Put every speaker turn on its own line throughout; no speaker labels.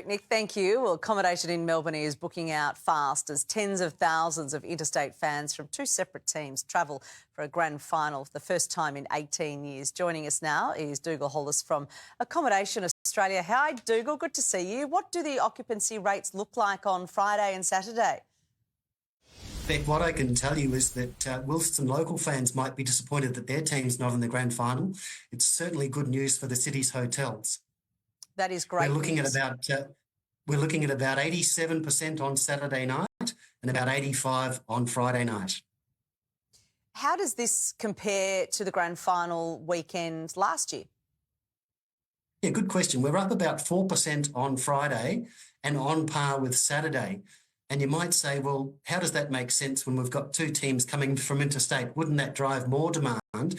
Nick, thank you. Well, accommodation in Melbourne is booking out fast as tens of thousands of interstate fans from two separate teams travel for a grand final for the first time in 18 years. Joining us now is Dougal Hollis from Accommodation Australia. Hi, Dougal. Good to see you. What do the occupancy rates look like on Friday and Saturday?
Beck, what I can tell you is that whilst some local fans might be disappointed that their team's not in the grand final, it's certainly good news for the city's hotels.
That is great.
We're looking at about 87% on Saturday night and about 85% on Friday night.
How does this compare to the grand final weekend last year?
Yeah, good question. We're up about 4% on Friday and on par with Saturday. And you might say, well, how does that make sense when we've got two teams coming from interstate? Wouldn't that drive more demand? And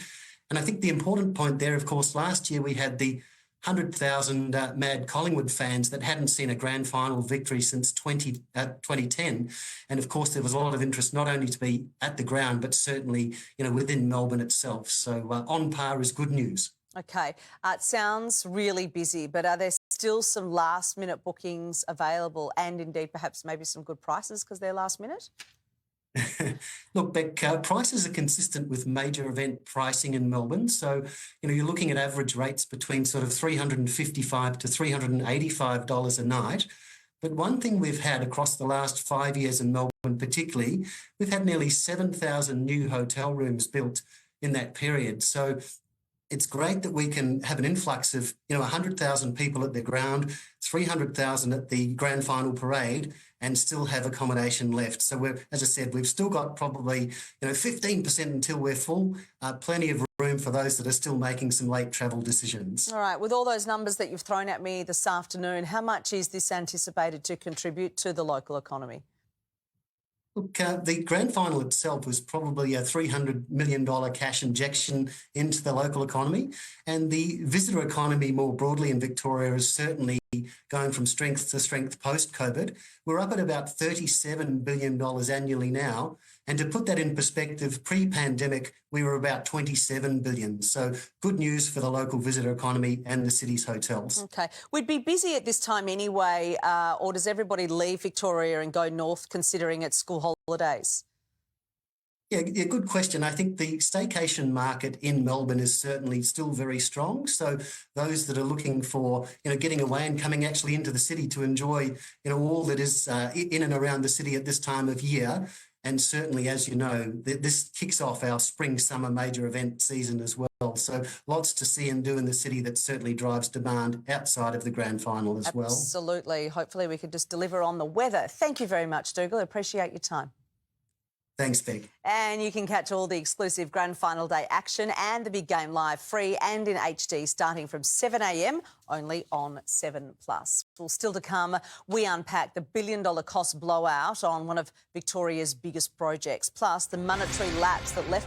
I think the important point there, of course, last year we had the 100,000 mad Collingwood fans that hadn't seen a grand final victory since 2010. And of course, there was a lot of interest not only to be at the ground, but certainly, within Melbourne itself. So on par is good news.
OK. It sounds really busy, but are there still some last-minute bookings available and indeed perhaps maybe some good prices because they're last minute?
Look, Beck, prices are consistent with major event pricing in Melbourne. So, you're looking at average rates between sort of $355 to $385 a night. But one thing we've had across the last 5 years in Melbourne particularly, we've had nearly 7,000 new hotel rooms built in that period. So it's great that we can have an influx of, 100,000 people at the ground, 300,000 at the grand final parade, and still have accommodation left. So as I said, we've still got probably, 15% until we're full. Plenty of room for those that are still making some late travel decisions.
All right. With all those numbers that you've thrown at me this afternoon, how much is this anticipated to contribute to the local economy?
Look, the grand final itself was probably a $300 million cash injection into the local economy, and the visitor economy more broadly in Victoria is certainly going from strength to strength post-COVID. We're up at about $37 billion annually now, and to put that in perspective, pre-pandemic, we were about $27 billion. So good news for the local visitor economy and the city's hotels.
OK. We'd be busy at this time anyway, or does everybody leave Victoria and go north considering it's school holidays?
Yeah, good question. I think the staycation market in Melbourne is certainly still very strong. So those that are looking for, getting away and coming actually into the city to enjoy, all that is in and around the city at this time of year. And certainly, as you know, this kicks off our spring-summer major event season as well. So lots to see and do in the city that certainly drives demand outside of the grand final as well.
Absolutely. Hopefully we could just deliver on the weather. Thank you very much, Dougal. I appreciate your time.
Thanks, Beck.
And you can catch all the exclusive grand final day action and the big game live free and in HD starting from 7 a.m. only on 7plus. Well, still to come, we unpack the billion-dollar cost blowout on one of Victoria's biggest projects, plus the monetary lapse that left